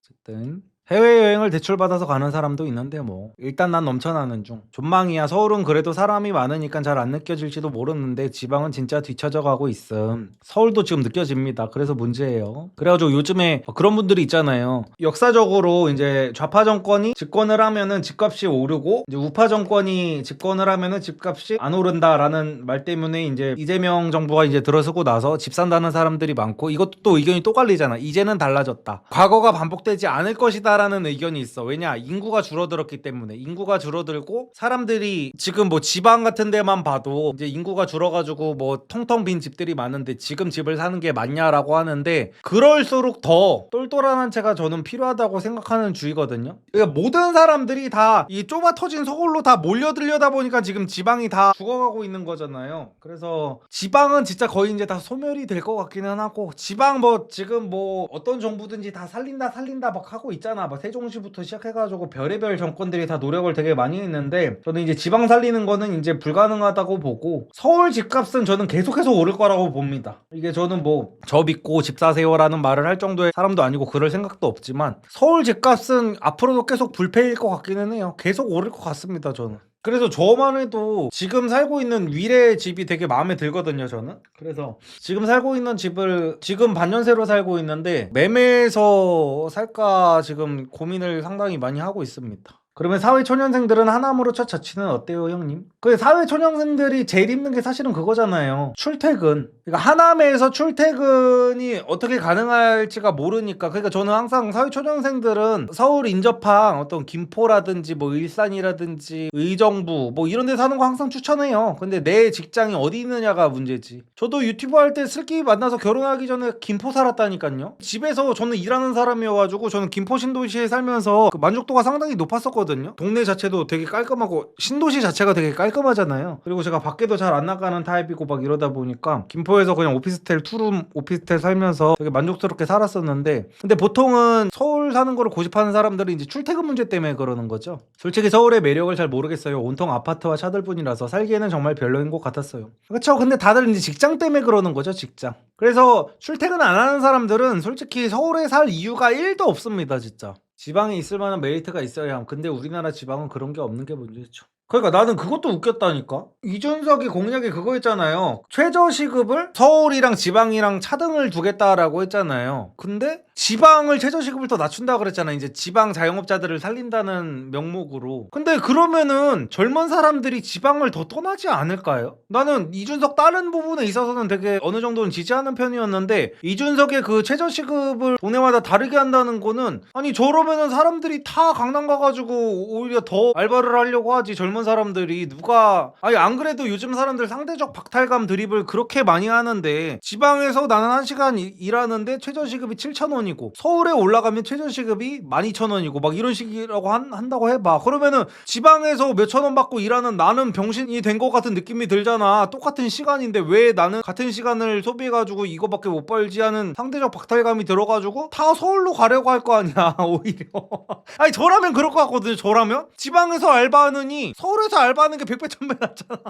어쨌든 해외여행을 대출받아서 가는 사람도 있는데 뭐 일단 난 넘쳐나는 중. 전망이야. 서울은 그래도 사람이 많으니까 잘 안 느껴질지도 모르는데 지방은 진짜 뒤처져 가고 있음. 서울도 지금 느껴집니다. 그래서 문제예요. 그래가지고 요즘에 그런 분들이 있잖아요. 역사적으로 이제 좌파 정권이 집권을 하면은 집값이 오르고, 이제 우파 정권이 집권을 하면은 집값이 안 오른다라는 말 때문에 이제 이재명 정부가 이제 들어서고 나서 집 산다는 사람들이 많고, 이것도 또 의견이 또 갈리잖아. 이제는 달라졌다. 과거가 반복되지 않을 것이다 라는 의견이 있어. 왜냐? 인구가 줄어들었기 때문에. 인구가 줄어들고 사람들이 지금 뭐 지방 같은 데만 봐도 이제 인구가 줄어가지고 뭐 텅텅 빈 집들이 많은데 지금 집을 사는 게 맞냐라고 하는데, 그럴수록 더 똘똘한 채가 저는 필요하다고 생각하는 주의거든요. 그러니까 모든 사람들이 다 이 좁아 터진 서울로 다 몰려들려다 보니까 지금 지방이 다 죽어가고 있는 거잖아요. 그래서 지방은 진짜 거의 이제 다 소멸이 될 것 같기는 하고, 지방 뭐 지금 뭐 어떤 정부든지 다 살린다 막 하고 있잖아. 막 세종시부터 시작해가지고 별의별 정권들이 다 노력을 되게 많이 했는데, 저는 이제 지방 살리는 거는 이제 불가능하다고 보고, 서울 집값은 저는 계속해서 오를 거라고 봅니다. 이게 저는 뭐 저 믿고 집 사세요라는 말을 할 정도의 사람도 아니고 그럴 생각도 없지만, 서울 집값은 앞으로도 계속 불패일 것 같기는 해요. 계속 오를 것 같습니다, 저는. 그래서 저만 해도 지금 살고 있는 위례 집이 되게 마음에 들거든요, 저는. 그래서 지금 살고 있는 집을 지금 반년새로 살고 있는데 매매해서 살까 지금 고민을 상당히 많이 하고 있습니다. 그러면 사회초년생들은 하남으로 첫 자취는 어때요, 형님? 그 사회초년생들이 제일 힘든 게 사실은 그거잖아요. 출퇴근. 그러니까 하남에서 출퇴근이 어떻게 가능할지가 모르니까. 그러니까 저는 항상 사회초년생들은 서울 인접한 어떤 김포라든지 뭐 일산이라든지 의정부 뭐 이런 데 사는 거 항상 추천해요. 근데 내 직장이 어디 있느냐가 문제지. 저도 유튜브 할 때 슬기 만나서 결혼하기 전에 김포 살았다니까요. 집에서 저는 일하는 사람이어가지고 저는 김포 신도시에 살면서 그 만족도가 상당히 높았었거든요. 동네 자체도 되게 깔끔하고 신도시 자체가 되게 깔끔하잖아요. 그리고 제가 밖에도 잘 안 나가는 타입이고 막 이러다 보니까 김포에서 그냥 오피스텔 투룸 오피스텔 살면서 되게 만족스럽게 살았었는데, 근데 보통은 서울 사는 거를 고집하는 사람들은 이제 출퇴근 문제 때문에 그러는 거죠. 솔직히 서울의 매력을 잘 모르겠어요. 온통 아파트와 차들뿐이라서 살기에는 정말 별로인 것 같았어요. 그렇죠. 근데 다들 이제 직장 때문에 그러는 거죠. 직장. 그래서 출퇴근 안 하는 사람들은 솔직히 서울에 살 이유가 1도 없습니다. 진짜 지방에 있을 만한 메리트가 있어야 함. 근데 우리나라 지방은 그런 게 없는 게 문제죠. 그러니까 나는 그것도 웃겼다니까. 이준석이 공약이 그거 있잖아요. 최저시급을 서울이랑 지방이랑 차등을 두겠다라고 했잖아요. 근데 지방을 최저시급을 더 낮춘다 그랬잖아. 이제 지방 자영업자들을 살린다는 명목으로. 근데 그러면은 젊은 사람들이 지방을 더 떠나지 않을까요? 나는 이준석 다른 부분에 있어서는 되게 어느 정도는 지지하는 편이었는데, 이준석의 그 최저시급을 동네마다 다르게 한다는 거는, 아니 저러면은 사람들이 다 강남 가가지고 오히려 더 알바를 하려고 하지. 젊은 사람들이 누가, 아니 안 그래도 요즘 사람들 상대적 박탈감 드립을 그렇게 많이 하는데, 지방에서 나는 1시간 일하는데 최저시급이 7,000원이고 서울에 올라가면 최저시급이 12,000원이고 막 이런 식이라고 한다고 해봐. 그러면은 지방에서 몇천 원 받고 일하는 나는 병신이 된 것 같은 느낌이 들잖아. 똑같은 시간인데 왜 나는 같은 시간을 소비해가지고 이거밖에 못 벌지 하는 상대적 박탈감이 들어가지고 다 서울로 가려고 할 거 아니야. 오히려 아니 저라면 그럴 것 같거든요. 저라면 지방에서 알바하느니 서울에서 알바하는 게 100배 1000배 낫잖아.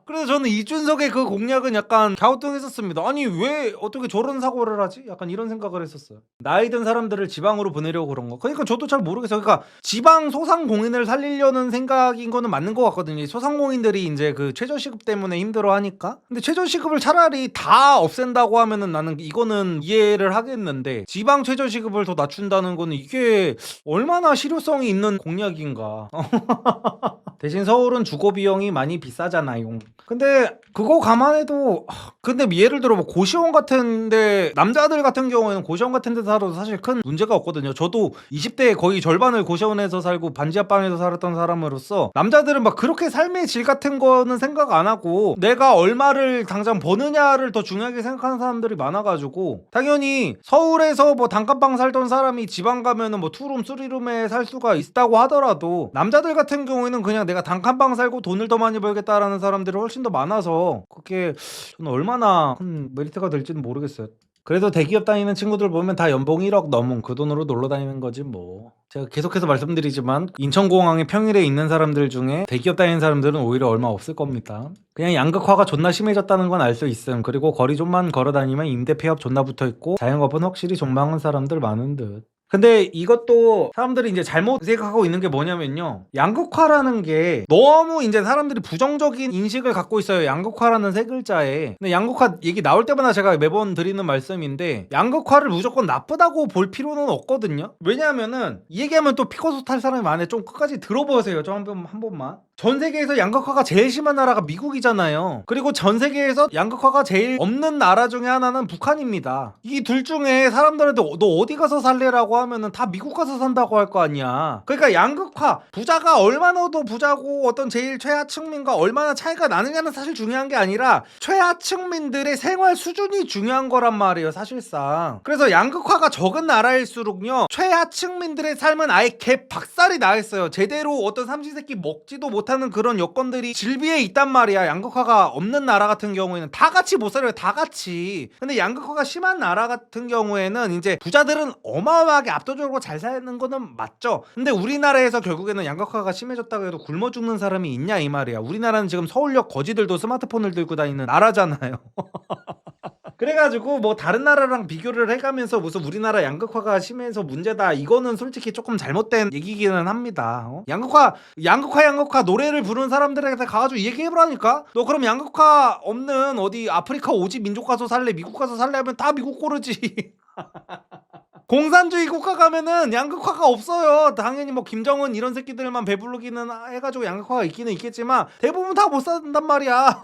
그래서 저는 이준석의 그 공약은 약간 갸우뚱했었습니다. 아니 왜 어떻게 저런 사고를 하지? 약간 이런 생각을 했었어요. 나이 든 사람들을 지방으로 보내려고 그런 거. 그러니까 저도 잘 모르겠어요. 그러니까 지방 소상공인을 살리려는 생각인 거는 맞는 것 같거든요. 소상공인들이 이제 그 최저시급 때문에 힘들어 하니까. 근데 최저시급을 차라리 다 없앤다고 하면은 나는 이거는 이해를 하겠는데, 지방 최저시급을 더 낮춘다는 거는 이게 얼마나 실효성이 있는 공약인가. 대신 서울은 주거 비용이 많이 비싸잖아요. 근데 그거 감안해도, 근데 예를 들어 뭐 고시원 같은데, 남자들 같은 경우에는 고시원 같은 데 살아도 사실 큰 문제가 없거든요. 저도 20대에 거의 절반을 고시원에서 살고 반지하방에서 살았던 사람으로서 남자들은 막 그렇게 삶의 질 같은 거는 생각 안 하고 내가 얼마를 당장 버느냐를 더 중요하게 생각하는 사람들이 많아가지고, 당연히 서울에서 뭐 단칸방 살던 사람이 지방 가면은 뭐 투룸 쓰리룸에 살 수가 있다고 하더라도, 남자들 같은 경우에는 그냥 내가 단칸방 살고 돈을 더 많이 벌겠다라는 사람들이 훨씬 더 많아서 그게 저는 얼마나 큰 메리트가 될지는 모르겠어요. 그래도 대기업 다니는 친구들 보면 다 연봉 1억 넘은 그 돈으로 놀러 다니는 거지 뭐. 제가 계속해서 말씀드리지만 인천공항에 평일에 있는 사람들 중에 대기업 다니는 사람들은 오히려 얼마 없을 겁니다. 그냥 양극화가 존나 심해졌다는 건 알 수 있음. 그리고 거리 좀만 걸어 다니면 임대 폐업 존나 붙어있고 자영업은 확실히 존망한 사람들 많은 듯. 근데 이것도 사람들이 이제 잘못 생각하고 있는 게 뭐냐면요, 양극화라는 게 너무 이제 사람들이 부정적인 인식을 갖고 있어요. 양극화라는 세 글자에. 근데 양극화 얘기 나올 때마다 제가 매번 드리는 말씀인데, 양극화를 무조건 나쁘다고 볼 필요는 없거든요. 왜냐하면은 이 얘기하면 또 피코소 탈 사람이 많아요. 좀 끝까지 들어보세요. 저 한 번만. 전 세계에서 양극화가 제일 심한 나라가 미국이잖아요. 그리고 전 세계에서 양극화가 제일 없는 나라 중에 하나는 북한입니다. 이 둘 중에 사람들한테 너 어디 가서 살래라고 하면은 다 미국 가서 산다고 할 거 아니야. 그러니까 양극화, 부자가 얼마나 더 부자고 어떤 제일 최하층민과 얼마나 차이가 나느냐는 사실 중요한 게 아니라 최하층민들의 생활 수준이 중요한 거란 말이에요, 사실상. 그래서 양극화가 적은 나라일수록요, 최하층민들의 삶은 아예 개 박살이 나 있어요. 제대로 어떤 삼시세끼 먹지도 못하는 그런 여건들이 질비해 있단 말이야. 양극화가 없는 나라 같은 경우에는 다 같이 못 살아요. 다 같이. 근데 양극화가 심한 나라 같은 경우에는 이제 부자들은 어마어마하게 압도적으로 잘 사는 거는 맞죠. 근데 우리나라에서 결국에는 양극화가 심해졌다고 해도 굶어 죽는 사람이 있냐 이 말이야. 우리나라는 지금 서울역 거지들도 스마트폰을 들고 다니는 나라잖아요. 그래가지고 뭐 다른 나라랑 비교를 해가면서 무슨 우리나라 양극화가 심해서 문제다, 이거는 솔직히 조금 잘못된 얘기기는 합니다. 양극화 노래를 부르는 사람들한테 가가지고 얘기해보라니까. 너 그럼 양극화 없는 어디 아프리카 오지 민족 가서 살래, 미국 가서 살래 하면 다 미국 고르지. 공산주의 국가 가면은 양극화가 없어요. 당연히 뭐 김정은 이런 새끼들만 배부르기는 해가지고 양극화가 있기는 있겠지만 대부분 다 못 산단 말이야.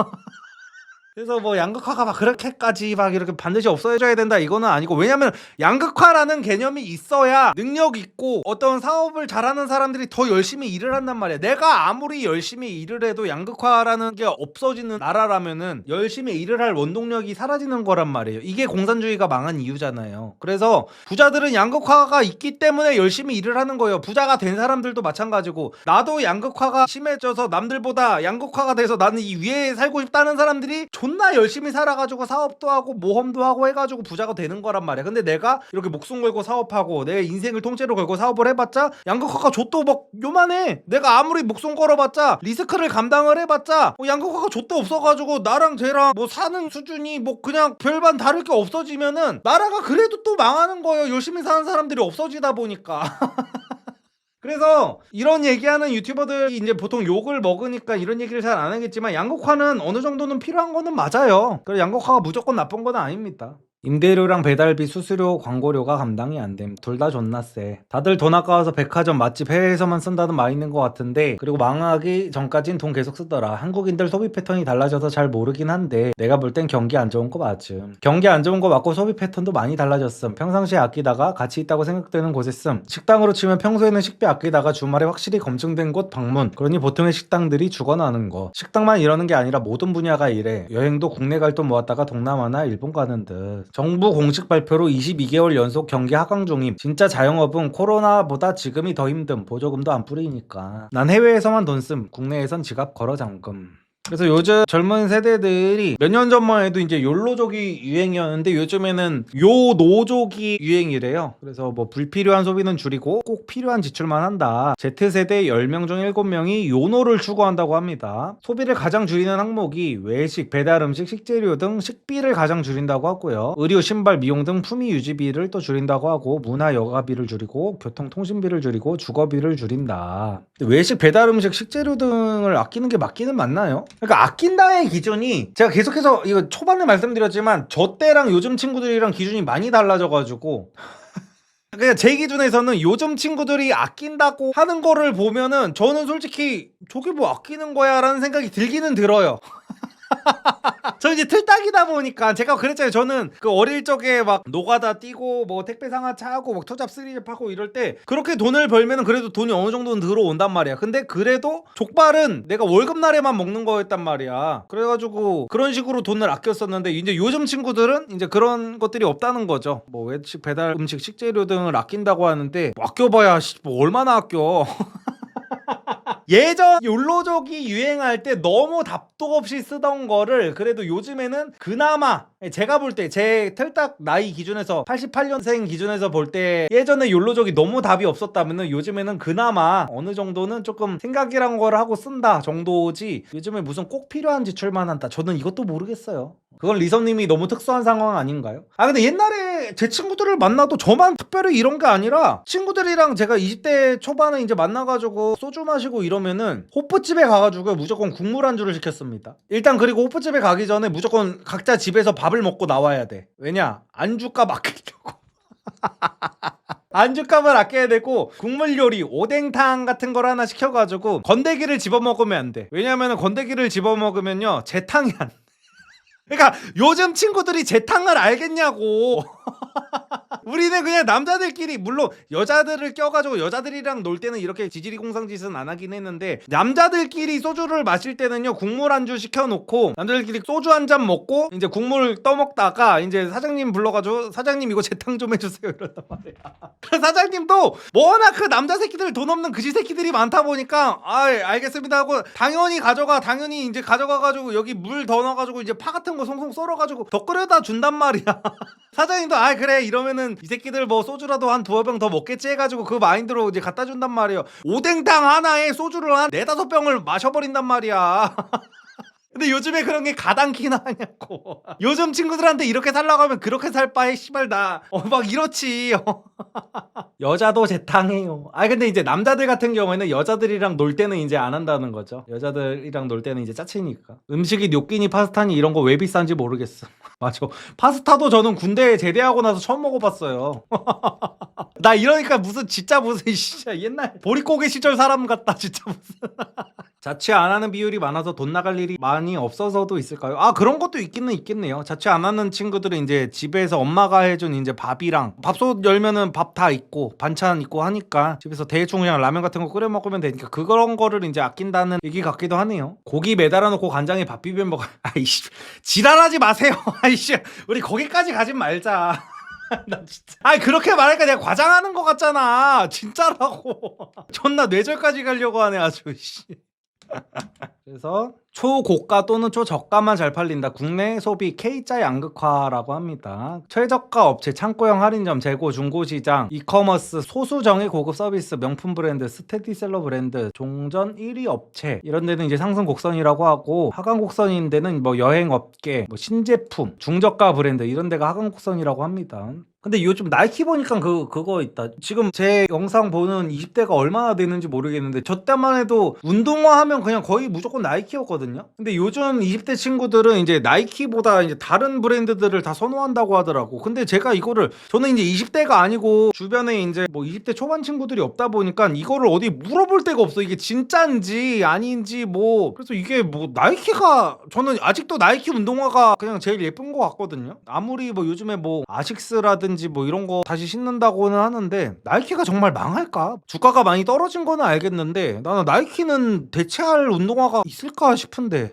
그래서 뭐 양극화가 막 그렇게까지 막 이렇게 반드시 없어져야 된다 이거는 아니고, 왜냐면 양극화라는 개념이 있어야 능력 있고 어떤 사업을 잘하는 사람들이 더 열심히 일을 한단 말이야. 내가 아무리 열심히 일을 해도 양극화라는 게 없어지는 나라라면은 열심히 일을 할 원동력이 사라지는 거란 말이에요. 이게 공산주의가 망한 이유잖아요. 그래서 부자들은 양극화가 있기 때문에 열심히 일을 하는 거예요. 부자가 된 사람들도 마찬가지고, 나도 양극화가 심해져서 남들보다 양극화가 돼서 나는 이 위에 살고 싶다는 사람들이 존나 열심히 살아가지고 사업도 하고 모험도 하고 해가지고 부자가 되는 거란 말이야. 근데 내가 이렇게 목숨 걸고 사업하고 내 인생을 통째로 걸고 사업을 해봤자 양극화가 좆도 막 요만해. 내가 아무리 목숨 걸어봤자 리스크를 감당을 해봤자 양극화가 좆도 없어가지고 나랑 쟤랑 뭐 사는 수준이 뭐 그냥 별반 다를 게 없어지면은 나라가 그래도 또 망하는 거예요. 열심히 사는 사람들이 없어지다 보니까. 그래서 이런 얘기하는 유튜버들이 이제 보통 욕을 먹으니까 이런 얘기를 잘 안 하겠지만, 양극화는 어느 정도는 필요한 거는 맞아요. 그래서 양극화가 무조건 나쁜 건 아닙니다. 임대료랑 배달비, 수수료, 광고료가 감당이 안 됨. 둘 다 존나 세. 다들 돈 아까워서 백화점, 맛집 해외에서만 쓴다는 말이 있는 것 같은데, 그리고 망하기 전까진 돈 계속 쓰더라. 한국인들 소비 패턴이 달라져서 잘 모르긴 한데 내가 볼 땐 경기 안 좋은 거 맞음. 경기 안 좋은 거 맞고 소비 패턴도 많이 달라졌음. 평상시에 아끼다가 가치 있다고 생각되는 곳에 씀. 식당으로 치면 평소에는 식비 아끼다가 주말에 확실히 검증된 곳 방문. 그러니 보통의 식당들이 죽어나는 거. 식당만 이러는 게 아니라 모든 분야가 이래. 여행도 국내 갈 돈 모았다가 동남아나 일본 가는 듯. 정부 공식 발표로 22개월 연속 경기 하강 중임. 진짜 자영업은 코로나보다 지금이 더 힘듦. 보조금도 안 뿌리니까. 난 해외에서만 돈 씀. 국내에선 지갑 걸어 잠금. 그래서 요즘 젊은 세대들이 몇 년 전만 해도 이제 욜로족이 유행이었는데 요즘에는 요노족이 유행이래요. 그래서 뭐 불필요한 소비는 줄이고 꼭 필요한 지출만 한다. Z세대 10명 중 7명이 요노를 추구한다고 합니다. 소비를 가장 줄이는 항목이 외식, 배달음식, 식재료 등 식비를 가장 줄인다고 하고요. 의류, 신발, 미용 등 품위 유지비를 또 줄인다고 하고, 문화 여가비를 줄이고 교통 통신비를 줄이고 주거비를 줄인다. 외식, 배달음식, 식재료 등을 아끼는 게 맞기는 맞나요? 그러니까 아낀다의 기준이, 제가 계속해서 이거 초반에 말씀드렸지만 저 때랑 요즘 친구들이랑 기준이 많이 달라져가지고 그냥 제 기준에서는 요즘 친구들이 아낀다고 하는 거를 보면은 저는 솔직히 저게 뭐 아끼는 거야 라는 생각이 들기는 들어요. 저 이제 틀딱이다 보니까, 제가 그랬잖아요. 저는 그 어릴 적에 막 노가다 뛰고 뭐 택배 상하차 하고 막 투잡 쓰리잡 하고 이럴 때 그렇게 돈을 벌면은 그래도 돈이 어느 정도는 들어온단 말이야. 근데 그래도 족발은 내가 월급날에만 먹는 거였단 말이야. 그래가지고 그런 식으로 돈을 아꼈었는데, 이제 요즘 친구들은 이제 그런 것들이 없다는 거죠. 뭐 외식, 배달 음식, 식재료 등을 아낀다고 하는데 뭐 아껴봐야 뭐 얼마나 아껴. 예전 욜로족이 유행할 때 너무 답도 없이 쓰던 거를 그래도 요즘에는 그나마, 제가 볼 때 제 틀딱 나이 기준에서 88년생 기준에서 볼 때 예전에 욜로족이 너무 답이 없었다면은 요즘에는 그나마 어느 정도는 조금 생각이란 걸 하고 쓴다 정도지, 요즘에 무슨 꼭 필요한 지출만 한다, 저는 이것도 모르겠어요. 그건 리선님이 너무 특수한 상황 아닌가요? 아 근데 옛날에 제 친구들을 만나도 저만 특별히 이런 게 아니라, 친구들이랑 제가 20대 초반에 이제 만나가지고 소주 마시고 이러면은 호프집에 가가지고 무조건 국물 안주를 시켰습니다. 일단 그리고 호프집에 가기 전에 무조건 각자 집에서 밥을 먹고 나와야 돼. 왜냐? 안주값 아끼려고. 안주값을 아껴야 되고, 국물 요리 오뎅탕 같은 걸 하나 시켜가지고 건더기를 집어먹으면 안 돼. 왜냐면은 건더기를 집어먹으면요 재탕이 안 돼. 그러니까 요즘 친구들이 재탕을 알겠냐고. 우리는 그냥 남자들끼리, 물론 여자들을 껴가지고 여자들이랑 놀 때는 이렇게 지지리공상짓은 안 하긴 했는데, 남자들끼리 소주를 마실 때는요 국물 안주 시켜놓고 남자들끼리 소주 한 잔 먹고 이제 국물 떠먹다가 이제 사장님 불러가지고 사장님 이거 재탕 좀 해주세요 이런단 말이야. 사장님도 워낙 그 남자 새끼들, 돈 없는 그지 새끼들이 많다 보니까 아 알겠습니다 하고 당연히 가져가, 당연히 이제 가져가가지고 여기 물 더 넣어가지고 이제 파 같은 거 송송 썰어가지고 더 끓여다 준단 말이야. 사장님도 아 그래 이러면은 이 새끼들 뭐 소주라도 한 두어 병 더 먹겠지 해가지고 그 마인드로 이제 갖다 준단 말이에요. 오뎅탕 하나에 소주를 한 4-5병을 마셔버린단 말이야. 근데 요즘에 그런 게 가당키나 하냐고. 요즘 친구들한테 이렇게 살라고 하면 그렇게 살 바에 씨발 나 막 이렇지. 여자도 재탕해요. 근데 이제 남자들 같은 경우에는 여자들이랑 놀 때는 이제 안 한다는 거죠. 여자들이랑 놀 때는 이제 짜치니까. 음식이 뇨끼니 파스타니 이런 거 왜 비싼지 모르겠어. 맞아. 파스타도 저는 군대 제대하고 나서 처음 먹어봤어요. 나 이러니까 무슨 진짜 무슨 진짜 옛날 보릿고개 시절 사람 같다 진짜 무슨. 자취 안 하는 비율이 많아서 돈 나갈 일이 많이 없어서도 있을까요? 그런 것도 있기는 있겠네요. 자취 안 하는 친구들은 이제 집에서 엄마가 해준 이제 밥이랑 밥솥 열면은 밥 다 있고 반찬 있고 하니까 집에서 대충 그냥 라면 같은 거 끓여 먹으면 되니까 그런 거를 이제 아낀다는 얘기 같기도 하네요. 고기 매달아 놓고 간장에 밥 비벼 먹어. 아이씨 지랄하지 마세요. 아이씨 우리 거기까지 가진 말자. 나 진짜. 그렇게 말하니까 내가 과장하는 것 같잖아. 진짜라고. 존나 뇌절까지 가려고 하네 아주. 그래서 초고가 또는 초저가만 잘 팔린다. 국내 소비 K자 양극화라고 합니다. 최저가 업체, 창고형 할인점, 재고, 중고시장, 이커머스, 소수정예 고급 서비스, 명품 브랜드, 스테디셀러 브랜드, 종전 1위 업체 이런 데는 이제 상승 곡선이라고 하고 하강 곡선인 데는 뭐 여행업계, 뭐 신제품, 중저가 브랜드 이런 데가 하강 곡선이라고 합니다. 근데 요즘 나이키 보니까 그거 있다. 지금 제 영상 보는 20대가 얼마나 되는지 모르겠는데 저 때만 해도 운동화 하면 그냥 거의 무조건 나이키였거든요. 근데 요즘 20대 친구들은 이제 나이키보다 이제 다른 브랜드들을 다 선호한다고 하더라고. 근데 제가 이거를 저는 이제 20대가 아니고 주변에 이제 뭐 20대 초반 친구들이 없다 보니까 이거를 어디 물어볼 데가 없어. 이게 진짜인지 아닌지 뭐. 그래서 이게 뭐 나이키가 저는 아직도 나이키 운동화가 그냥 제일 예쁜 것 같거든요. 아무리 뭐 요즘에 뭐 아식스라든지 뭐 이런 거 다시 신는다고는 하는데 나이키가 정말 망할까? 주가가 많이 떨어진 거는 알겠는데 나는 나이키는 대체할 운동화가 있을까 싶은데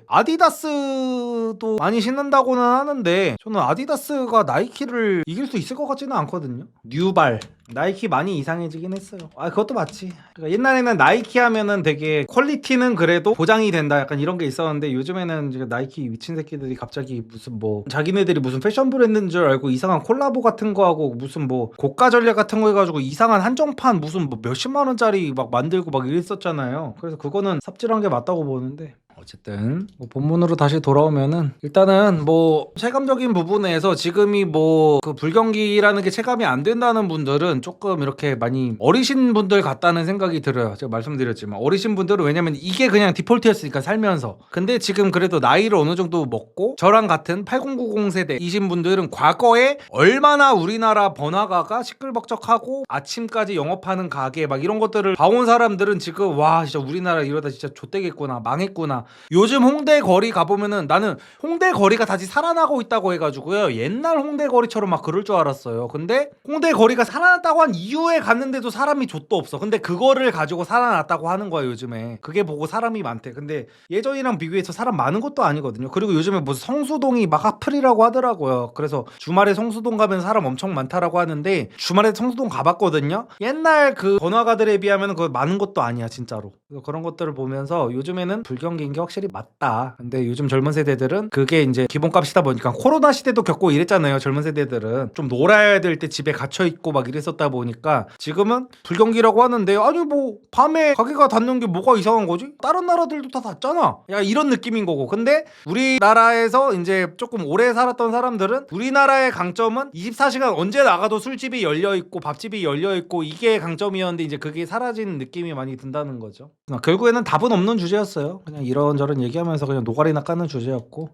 아디다스도 많이 신는다고는 하는데 저는 아디다스가 나이키를 이길 수 있을 것 같지는 않거든요. 뉴발 나이키 많이 이상해지긴 했어요. 그것도 맞지. 그러니까 옛날에는 나이키 하면은 되게 퀄리티는 그래도 보장이 된다 약간 이런 게 있었는데 요즘에는 이제 나이키 미친 새끼들이 갑자기 무슨 뭐 자기네들이 무슨 패션 브랜드인 줄 알고 이상한 콜라보 같은 거 하고 무슨 뭐 고가 전략 같은 거 해가지고 이상한 한정판 무슨 뭐 몇십만 원짜리 막 만들고 막 이랬었잖아요. 그래서 그거는 삽질한 게 맞다고 보는데 어쨌든 뭐 본문으로 다시 돌아오면은 일단은 뭐 체감적인 부분에서 지금이 뭐 그 불경기라는 게 체감이 안 된다는 분들은 조금 이렇게 많이 어리신 분들 같다는 생각이 들어요. 제가 말씀드렸지만 어리신 분들은 왜냐면 이게 그냥 디폴트였으니까 살면서. 근데 지금 그래도 나이를 어느 정도 먹고 저랑 같은 8090 세대이신 분들은 과거에 얼마나 우리나라 번화가가 시끌벅적하고 아침까지 영업하는 가게 막 이런 것들을 봐온 사람들은 지금 와 진짜 우리나라 이러다 진짜 좆되겠구나 망했구나. 요즘 홍대 거리 가보면은 나는 홍대 거리가 다시 살아나고 있다고 해가지고요 옛날 홍대 거리처럼 막 그럴 줄 알았어요. 근데 홍대 거리가 살아났다고 한 이후에 갔는데도 사람이 좆도 없어. 근데 그거를 가지고 살아났다고 하는 거야 요즘에. 그게 보고 사람이 많대. 근데 예전이랑 비교해서 사람 많은 것도 아니거든요. 그리고 요즘에 무슨 성수동이 막 핫플이라고 하더라고요. 그래서 주말에 성수동 가면 사람 엄청 많다라고 하는데 주말에 성수동 가봤거든요. 옛날 그 번화가들에 비하면 그거 많은 것도 아니야 진짜로. 그래서 그런 것들을 보면서 요즘에는 불경기인 게 확실히 맞다. 근데 요즘 젊은 세대들은 그게 이제 기본값이다 보니까 코로나 시대도 겪고 이랬잖아요. 젊은 세대들은 좀 놀아야 될 때 집에 갇혀 있고 막 이랬었다 보니까 지금은 불경기라고 하는데 아니 뭐 밤에 가게가 닫는 게 뭐가 이상한 거지? 다른 나라들도 다 닫잖아. 야 이런 느낌인 거고. 근데 우리나라에서 이제 조금 오래 살았던 사람들은 우리나라의 강점은 24시간 언제 나가도 술집이 열려 있고 밥집이 열려 있고 이게 강점이었는데 이제 그게 사라진 느낌이 많이 든다는 거죠. 결국에는 답은 없는 주제였어요. 그냥 이런저런 얘기하면서 그냥 노가리나 까는 주제였고.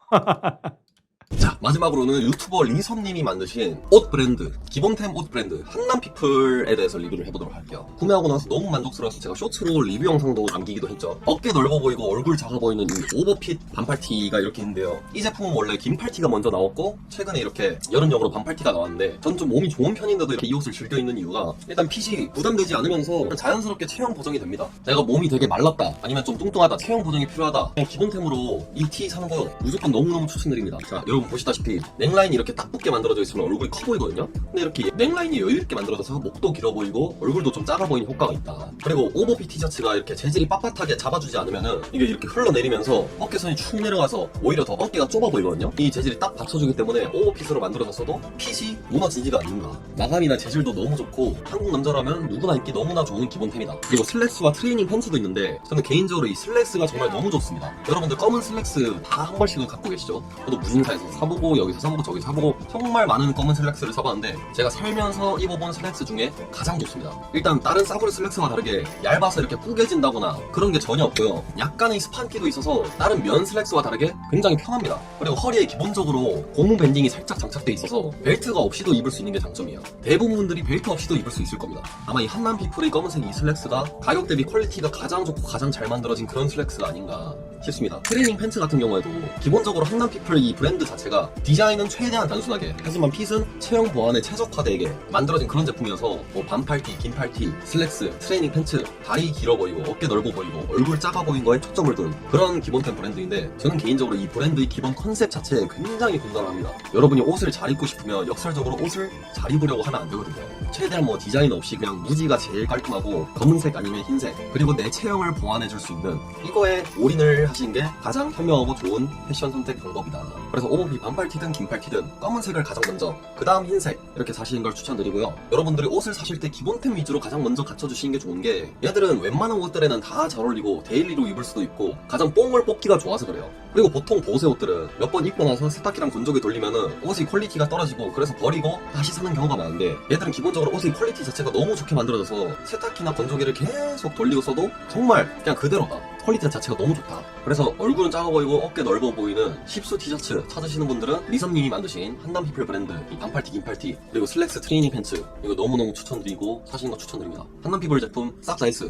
자, 마지막으로는 유튜버 리선님이 만드신 옷 브랜드, 기본템 옷 브랜드 한남피플에 대해서 리뷰를 해보도록 할게요. 구매하고 나서 너무 만족스러워서 제가 쇼츠로 리뷰 영상도 남기기도 했죠. 어깨 넓어 보이고 얼굴 작아 보이는 이 오버핏 반팔티가 이렇게 있는데요. 이 제품은 원래 긴 팔티가 먼저 나왔고 최근에 이렇게 여름용으로 반팔티가 나왔는데 전 좀 몸이 좋은 편인데도 이렇게 이 옷을 즐겨 입는 이유가 일단 핏이 부담되지 않으면서 자연스럽게 체형 보정이 됩니다. 내가 몸이 되게 말랐다 아니면 좀 뚱뚱하다 체형 보정이 필요하다 그냥 기본템으로 이 티 사는 거 무조건 너무너무 추천드립니다. 자, 여러분 보시다 보시다시피 넥라인이 이렇게 딱 붙게 만들어져 있으면 얼굴이 커 보이거든요. 근데 이렇게 넥라인이 여유있게 만들어져서 목도 길어 보이고 얼굴도 좀 작아 보이는 효과가 있다. 그리고 오버핏 티셔츠가 이렇게 재질이 빳빳하게 잡아주지 않으면은 이게 이렇게 흘러내리면서 어깨선이 축 내려가서 오히려 더 어깨가 좁아 보이거든요. 이 재질이 딱 받쳐주기 때문에 오버핏으로 만들어졌어도 핏이 무너지지가 않는다. 마감이나 재질도 너무 좋고 한국 남자라면 누구나 입기 너무나 좋은 기본템이다. 그리고 슬랙스와 트레이닝 팬츠도 있는데 저는 개인적으로 이 슬랙스가 정말 너무 좋습니다. 여러분들 검은 슬랙스 다 한 벌씩은 갖고 계시죠? 저도 무신사에서 사보고 여기서 사보고 저기서 사보고 정말 많은 검은 슬랙스를 사봤는데 제가 살면서 입어본 슬랙스 중에 가장 좋습니다. 일단 다른 싸구려 슬랙스와 다르게 얇아서 이렇게 구겨진다거나 그런 게 전혀 없고요. 약간의 스판기도 있어서 다른 면 슬랙스와 다르게 굉장히 편합니다. 그리고 허리에 기본적으로 고무 밴딩이 살짝 장착돼 있어서 벨트가 없이도 입을 수 있는 게 장점이에요. 대부분 분들이 벨트 없이도 입을 수 있을 겁니다. 아마 이 한남 피플의 검은색 이 슬랙스가 가격 대비 퀄리티가 가장 좋고 가장 잘 만들어진 그런 슬랙스가 아닌가 싶습니다. 트레이닝 팬츠 같은 경우에도 기본적으로 한남 피플 이 브랜드 자체가 디자인은 최대한 단순하게 하지만 핏은 체형 보완에 최적화되게 만들어진 그런 제품이어서 뭐 반팔티, 긴팔티, 슬랙스, 트레이닝 팬츠 다리 길어 보이고 어깨 넓어 보이고 얼굴 작아 보인 거에 초점을 둔 그런 기본템 브랜드인데 저는 개인적으로 이 브랜드의 기본 컨셉 자체에 굉장히 공감을 합니다. 여러분이 옷을 잘 입고 싶으면 역설적으로 옷을 잘 입으려고 하면 안 되거든요. 최대한 뭐 디자인 없이 그냥 무지가 제일 깔끔하고 검은색 아니면 흰색 그리고 내 체형을 보완해줄 수 있는 이거에 올인을 하시는 게 가장 현명하고 좋은 패션 선택 방법이다. 그래서 오버핏 반팔티든 긴팔티든 검은색을 가장 먼저 그 다음 흰색 이렇게 사시는 걸 추천드리고요. 여러분들이 옷을 사실 때 기본템 위주로 가장 먼저 갖춰주시는 게 좋은 게 얘들은 웬만한 옷들에는 다 잘 어울리고 데일리로 입을 수도 있고 가장 뽕을 뽑기가 좋아서 그래요. 그리고 보통 보세 옷들은 몇 번 입고 나서 세탁기랑 건조기 돌리면은 옷의 퀄리티가 떨어지고 그래서 버리고 다시 사는 경우가 많은데 얘들은 기본적으로 옷의 퀄리티 자체가 너무 좋게 만들어져서 세탁기나 건조기를 계속 돌리고 써도 정말 그냥 그대로다. 퀄리티 자체가 너무 좋다. 그래서 얼굴은 작아 보이고 어깨 넓어 보이는 십수 티셔츠 찾으시는 분들은 리섬님이 만드신 한남 피플 브랜드 이 반팔티, 긴팔티 그리고 슬랙스 트레이닝 팬츠 이거 너무너무 추천드리고 사시는 거 추천드립니다. 한남 피플 제품 싹 다 있어요.